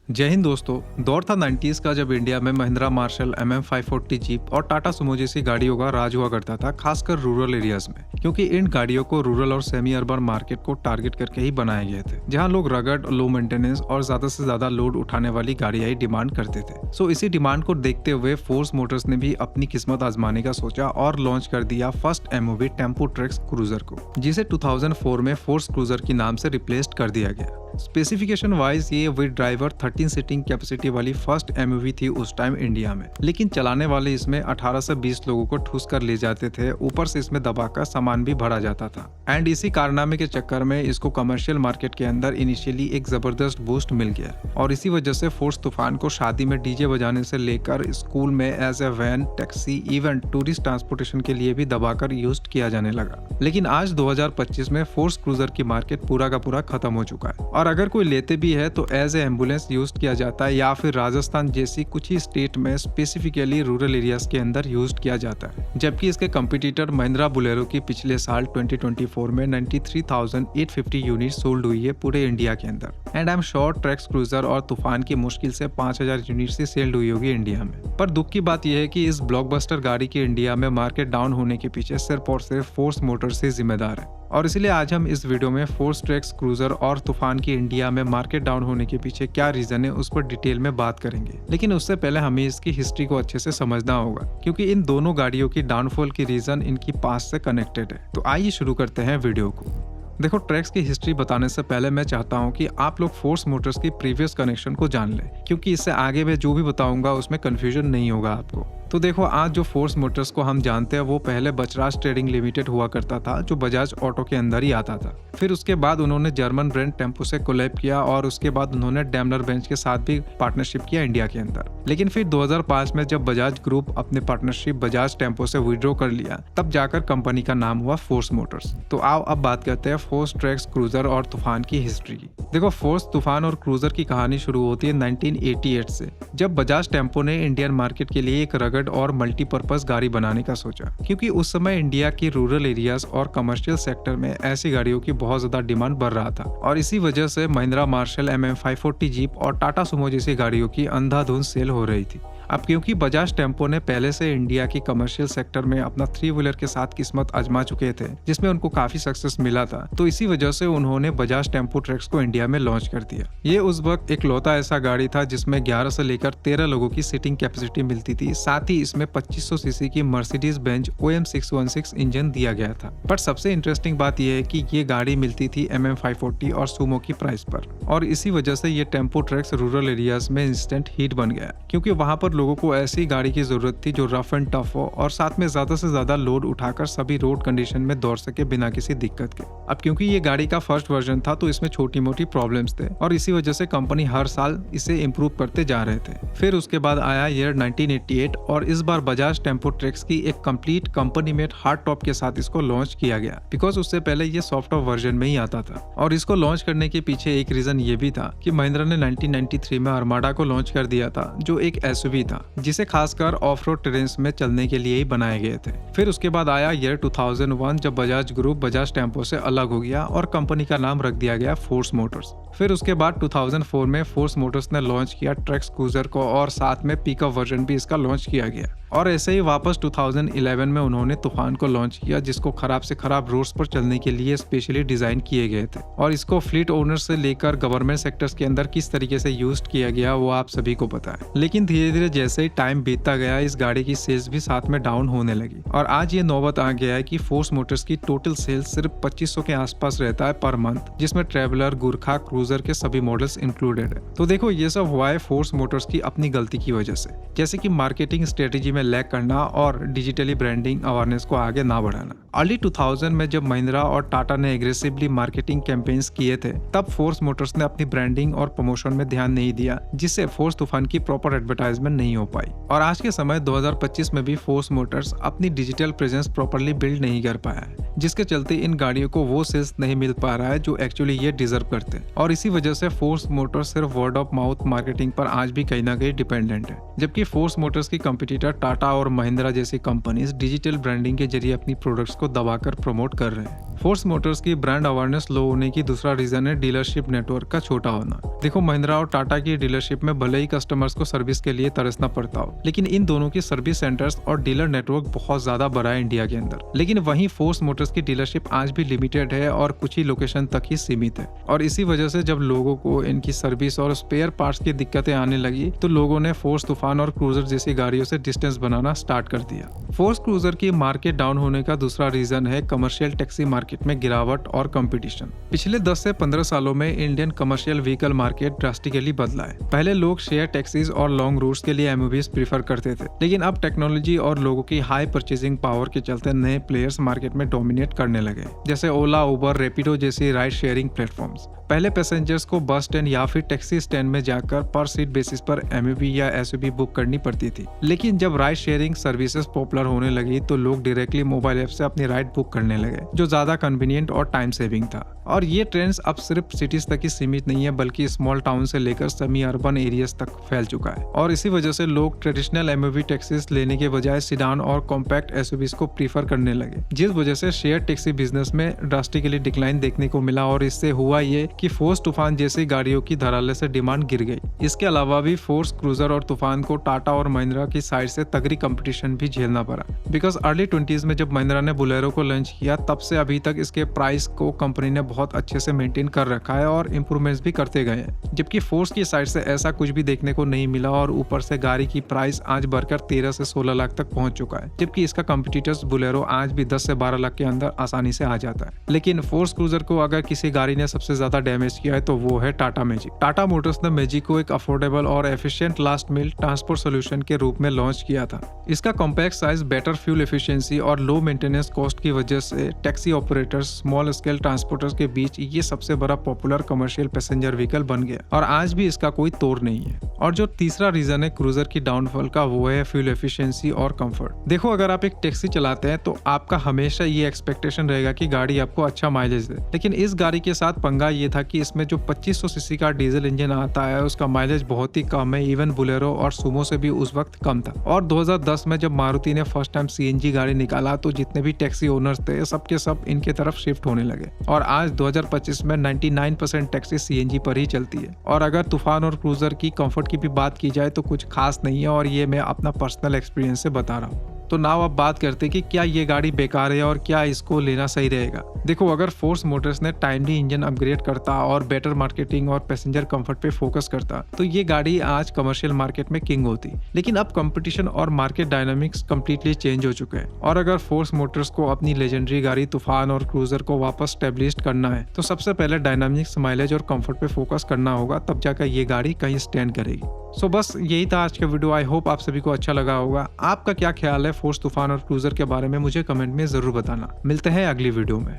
जय हिंद दोस्तों। दौर था 90s का जब इंडिया में महिंद्रा मार्शल MM540 जीप और टाटा सुमो जैसी गाड़ियों का राज हुआ करता था, खासकर रूरल एरियाज में, क्योंकि इन गाड़ियों को रूरल और सेमी अर्बन मार्केट को टारगेट करके ही बनाए गए थे, जहां लोग रगड, लो मेंटेनेंस और ज्यादा से ज्यादा लोड उठाने वाली गाड़ियां ही डिमांड करते थे। सो इसी डिमांड को देखते हुए फोर्स मोटर्स ने भी अपनी किस्मत आजमाने का सोचा और लॉन्च कर दिया first MOV tempo tracks cruiser को, जिसे 2004 में फोर्स क्रूजर के नाम से रिप्लेस्ड कर दिया गया। स्पेसिफिकेशन वाइज ये विद ड्राइवर 13 सीटिंग कैपेसिटी वाली फर्स्ट एमयूवी थी उस टाइम इंडिया में, लेकिन चलाने वाले इसमें 18 से 20 लोगों को ठूस कर ले जाते थे। ऊपर से इसमें दबाकर सामान भी भरा जाता था एंड इसी कारनामे के चक्कर में इसको कमर्शियल मार्केट के अंदर इनिशियली एक जबरदस्त बूस्ट मिल गया और इसी वजह से फोर्स तूफान को शादी में डीजे बजाने से लेकर स्कूल में as a van, taxi, even tourist transportation के लिए भी दबाकर यूज किया जाने लगा। लेकिन आज 2025 में फोर्स क्रूजर की मार्केट पूरा का पूरा खत्म हो चुका है और अगर कोई लेते भी है तो एज ए एम्बुलेंस यूज किया जाता है या फिर राजस्थान जैसी कुछ ही स्टेट में स्पेसिफिकली रूरल एरियाज के अंदर यूज किया जाता है। जबकि इसके कंपटीटर महिंद्रा बुलेरो की पिछले साल 2024 में 93,850 यूनिट सोल्ड हुई है पूरे इंडिया के अंदर and I am sure tracks cruiser और तूफान की मुश्किल से 5,000 यूनिट से सेल्ड हुई होगी इंडिया में। पर दुख की बात यह है कि इस ब्लॉकबस्टर गाड़ी की इंडिया में मार्केट डाउन होने के पीछे सिर्फ और सिर्फ फोर्स मोटर्स ही जिम्मेदार है और इसलिए आज हम इस वीडियो में फोर्स ट्रैक्स क्रूजर और तूफान की इंडिया में मार्केट डाउन होने के पीछे क्या रीजन है उस पर डिटेल में बात करेंगे। लेकिन उससे पहले हमें इसकी हिस्ट्री को अच्छे से समझना होगा, क्योंकि इन दोनों गाड़ियों की डाउनफॉल की रीजन इनकी पास्ट से कनेक्टेड है। तो आइए शुरू करते हैं वीडियो को। देखो, ट्रैक्स की हिस्ट्री बताने से पहले मैं चाहता हूं कि आप लोग फोर्स मोटर्स की प्रीवियस कनेक्शन को जान लें, क्योंकि इससे आगे मैं जो भी बताऊंगा उसमें कंफ्यूजन नहीं होगा आपको। तो देखो, आज जो फोर्स मोटर्स को हम जानते हैं वो पहले बजराज ट्रेडिंग लिमिटेड हुआ करता था, जो बजाज ऑटो के अंदर ही आता था। फिर उसके बाद उन्होंने जर्मन ब्रांड टेम्पो से कोलैब किया और उसके बाद उन्होंने डेमलर बेंज के साथ भी पार्टनरशिप किया इंडिया के अंदर। लेकिन फिर 2005 में जब बजाज ग्रुप अपने पार्टनरशिप बजाज टेम्पो से विड्रॉ कर लिया, तब जाकर कंपनी का नाम हुआ फोर्स मोटर्स। तो आओ अब बात करते हैं फोर्स ट्रैक्स क्रूजर और तूफान की हिस्ट्री की। देखो, फोर्स तूफान और क्रूजर की कहानी शुरू होती है 1988 से, जब बजाज टेम्पो ने इंडियन मार्केट के लिए एक रगड और मल्टीपर्पज गाड़ी बनाने का सोचा, क्योंकि उस समय इंडिया की रूरल एरियाज और कमर्शियल सेक्टर में ऐसी गाड़ियों की बहुत ज्यादा डिमांड बढ़ रहा था और इसी वजह से महिंद्रा मार्शल MM540 जीप और टाटा सुमो जैसी गाड़ियों की अंधाधुंध सेल हो रही थी। अब क्योंकि बजाज टेम्पो ने पहले से इंडिया की कमर्शियल सेक्टर में अपना 3 व्हीलर के साथ किस्मत आजमा चुके थे, जिसमें उनको काफी सक्सेस मिला था, तो इसी वजह से उन्होंने बजाज टेम्पो ट्रैक्स को इंडिया में लॉन्च कर दिया। ये उस वक्त एक लौता ऐसा गाड़ी था जिसमें 11 से लेकर 13 लोगों की सीटिंग कैपेसिटी मिलती थी। साथ ही इसमें 2500 सीसी की मर्सिडीज बेंज OM616 इंजन दिया गया था। पर सबसे इंटरेस्टिंग बात यह है कि ये गाड़ी मिलती थी MM540 और सुमो की प्राइस पर, और इसी वजह से ये टेम्पो ट्रैक्स रूरल एरियाज में इंस्टेंट हिट बन गया, क्योंकि वहां पर लोगों को ऐसी गाड़ी की जरूरत थी जो रफ एंड टफ हो और साथ में ज्यादा से ज्यादा लोड उठाकर सभी रोड कंडीशन में दौड़ सके बिना किसी दिक्कत के। अब क्योंकि ये गाड़ी का फर्स्ट वर्जन था तो इसमें छोटी मोटी प्रॉब्लम्स थे और इसी वजह से कंपनी हर साल इसे इम्प्रूव करते जा रहे थे। फिर उसके बाद आया ईयर 1988 और इस बार बजाज टेम्पो ट्रैक्स की एक complete company made hard top के साथ इसको लॉन्च किया गया, बिकॉज उससे पहले ये सॉफ्टवेयर वर्जन में ही आता था। और इसको लॉन्च करने के पीछे एक रीजन ये भी था कि महिंद्रा ने 1993 में अरमाडा को लॉन्च कर दिया था, जो एक SUV था जिसे खासकर ऑफ रोड टेरेन्स में चलने के लिए ही बनाए गए थे। फिर उसके बाद आया ईयर 2001, जब बजाज ग्रुप बजाज टेम्पो से अलग हो गया और कंपनी का नाम रख दिया गया फोर्स मोटर्स। फिर उसके बाद 2004 में फोर्स मोटर्स ने लॉन्च किया ट्रैक्स क्रूजर को और साथ में पिकअप वर्जन भी इसका लॉन्च किया गया। और ऐसे ही वापस 2011 में उन्होंने तूफान को लॉन्च किया, जिसको खराब से खराब रोड्स पर चलने के लिए स्पेशली डिजाइन किए गए थे और इसको फ्लीट ओनर से लेकर गवर्नमेंट सेक्टर्स के अंदर किस तरीके से यूज किया गया वो आप सभी को पता है। लेकिन धीरे धीरे जैसे ही टाइम बीतता गया, इस गाड़ी की सेल्स भी साथ में डाउन होने लगी और आज ये नौबत आ गया है कि फोर्स मोटर्स की टोटल सेल्स सिर्फ 2500 के आसपास रहता है पर मंथ, जिसमें ट्रेवलर, गुरखा, क्रूजर के सभी मॉडल्स इंक्लूडेड है। तो देखो, ये सब हुआ है फोर्स मोटर्स की अपनी गलती की वजह से, जैसे कि मार्केटिंग स्ट्रेटेजी में लैग करना और डिजिटली ब्रांडिंग अवेयरनेस को आगे ना बढ़ाना। अर्ली 2000 में जब महिंद्रा और टाटा ने एग्रेसिवली मार्केटिंग कैंपेन्स किए थे, तब फोर्स मोटर्स ने अपनी ब्रांडिंग और प्रमोशन में ध्यान नहीं दिया, जिससे फोर्स तूफान की प्रॉपर एडवर्टाइजमेंट नहीं हो पाई। और आज के समय 2025 में भी फोर्स मोटर्स अपनी डिजिटल प्रेजेंस प्रॉपर्ली बिल्ड नहीं कर पाया है, जिसके चलते इन गाड़ियों को वो सेल्स नहीं मिल पा रहा है जो एक्चुअली ये डिजर्व करते हैं। और इसी वजह से फोर्स मोटर्स सिर्फ वर्ड ऑफ माउथ मार्केटिंग पर आज भी कहीं ना कहीं डिपेंडेंट है, जबकि फोर्स मोटर्स की कंपटीटर टाटा और महिंद्रा जैसी कंपनीज डिजिटल ब्रांडिंग के जरिए अपनी प्रोडक्ट्स को दबाकर प्रमोट कर रहे हैं। फोर्स मोटर्स की ब्रांड अवेयरनेस लो होने की दूसरा रीजन है डीलरशिप नेटवर्क का छोटा होना। देखो, महिंद्रा और टाटा की डीलरशिप में भले ही कस्टमर्स को सर्विस के लिए तरसना पड़ता हो, लेकिन इन दोनों की सर्विस सेंटर्स और डीलर नेटवर्क बहुत ज्यादा बड़ा है इंडिया के अंदर। लेकिन वहीं फोर्स मोटर्स की डीलरशिप आज भी लिमिटेड है और कुछ ही लोकेशन तक ही सीमित है। और इसी वजह से जब लोगों को इनकी सर्विस और स्पेयर पार्ट्स की दिक्कतें आने लगी तो लोगों ने फोर्स तूफान और क्रूजर जैसी गाड़ियों से डिस्टेंस बनाना स्टार्ट कर दिया। फोर्स क्रूजर की मार्केट डाउन होने का दूसरा रीजन है कमर्शियल टैक्सी मार्केट में गिरावट और कंपटीशन। पिछले 10 से 15 सालों में Indian commercial vehicle market drastically बदला है। पहले लोग शेयर टैक्सीज और लॉन्ग रूट्स के लिए एमयूवीज प्रीफर करते थे, लेकिन अब टेक्नोलॉजी और लोगों की हाई परचेजिंग पावर के चलते नए प्लेयर्स मार्केट में डोमिनेट करने लगे, जैसे ओला, उबर, रैपिडो जैसी राइड शेयरिंग प्लेटफॉर्म्स। पहले पैसेंजर्स को बस स्टैंड या फिर टैक्सी स्टैंड में जाकर पर सीट बेसिस पर एमयूवी या एसयूवी बुक करनी पड़ती थी। लेकिन जब राइड शेयरिंग सर्विसेज पॉपुलर होने लगी तो लोग डायरेक्टली मोबाइल ऐप से अपनी राइड बुक करने लगे, जो ज्यादा कन्वीनियंट और टाइम सेविंग था। और ये ट्रेंड्स अब सिर्फ सिटीज तक ही सीमित नहीं है, बल्कि स्मॉल टाउन से लेकर सेमी अर्बन एरियाज तक फैल चुका है। और इसी वजह से लोग ट्रेडिशनल एमयूवी टैक्सीज लेने के बजाय सिडान और कॉम्पैक्ट एसयूवीज को प्रीफर करने लगे, जिस वजह से शेयर टैक्सी बिजनेस में ड्रास्टिकली डिक्लाइन देखने को मिला। और इससे हुआ ये कि फोर्स तूफान जैसी गाड़ियों की धरातल से डिमांड गिर गई। इसके अलावा भी फोर्स क्रूजर और तूफान को टाटा और महिंद्रा की साइड से तगड़ी कंपटीशन भी झेलना पड़ा, बिकॉज अर्ली 20s में जब महिंद्रा ने बोलेरो को लॉन्च किया तब से अभी तक इसके प्राइस को कंपनी ने बहुत अच्छे से मेंटेन कर रखा है और इंप्रूवमेंट्स भी करते गए हैं, जबकि फोर्स की साइड से ऐसा कुछ भी देखने को नहीं मिला। और ऊपर से गाड़ी की प्राइस आज बढ़कर 13 से 16 लाख तक पहुंच चुका है, जबकि इसका कंपटीटर्स बोलेरो आज भी 10 से 12 लाख के अंदर आसानी से आ जाता है। लेकिन फोर्स क्रूजर को अगर किसी गाड़ी ने सबसे ज्यादा डैमेज किया है तो वो है टाटा मैजिक। टाटा मोटर्स ने मैजिक को एक अफोर्डेबल और efficient last mile transport solution के रूप में लॉन्च किया था। इसका compact size, better fuel efficiency और लो मेंटेनेंस कॉस्ट की वजह से taxi operators, small scale transporters के बीच ये सबसे बड़ा पॉपुलर कमर्शियल पैसेंजर व्हीकल बन गया और आज भी इसका कोई तोड़ नहीं है। और जो तीसरा रीजन है क्रूजर की डाउनफॉल का, वो है फ्यूल एफिशिएंसी और कंफर्ट। देखो, अगर आप एक टैक्सी चलाते हैं तो आपका हमेशा ये एक्सपेक्टेशन रहेगा कि गाड़ी आपको अच्छा माइलेज दे, लेकिन इस गाड़ी के साथ पंगा ये था कि इसमें जो 2500 सीसी का डीजल इंजन आता है उसका माइलेज बहुत ही कम है, इवन बोलेरो और सुमो से भी उस वक्त कम था। और 2010 में जब मारुति ने फर्स्ट टाइम सीएनजी गाड़ी निकाला तो जितने भी टैक्सी ओनर्स थे सबके सब इनके तरफ शिफ्ट होने लगे। और आज 2025 में 99% टैक्सी सीएनजी पर ही चलती है। और अगर तूफान और क्रूजर की कंफर्ट की भी बात की जाए तो कुछ खास नहीं है, और ये मैं अपना पर्सनल एक्सपीरियंस से बता रहा हूँ। तो नाउ अब बात करते हैं कि क्या ये गाड़ी बेकार है और क्या इसको लेना सही रहेगा। देखो, अगर फोर्स मोटर्स ने टाइमली इंजन अपग्रेड करता और बेटर मार्केटिंग और पैसेंजर कंफर्ट पे फोकस करता तो ये गाड़ी आज कमर्शियल मार्केट में किंग होती। लेकिन अब कंपटीशन और मार्केट डायनामिक्स कंप्लीटली चेंज हो चुके हैं, और अगर फोर्स मोटर्स को अपनी लेजेंडरी गाड़ी तूफान और क्रूजर को वापस स्टेब्लिश करना है तो सबसे पहले डायनामिक्स, माइलेज और कंफर्ट पे फोकस करना होगा, तब जाकर ये गाड़ी कहीं स्टैंड करेगी। सो बस यही था आज का वीडियो। आई होप आप सभी को अच्छा लगा होगा। आपका क्या ख्याल है फोर्स तूफान और क्रूजर के बारे में, मुझे कमेंट में जरूर बताना। मिलते हैं अगली वीडियो में।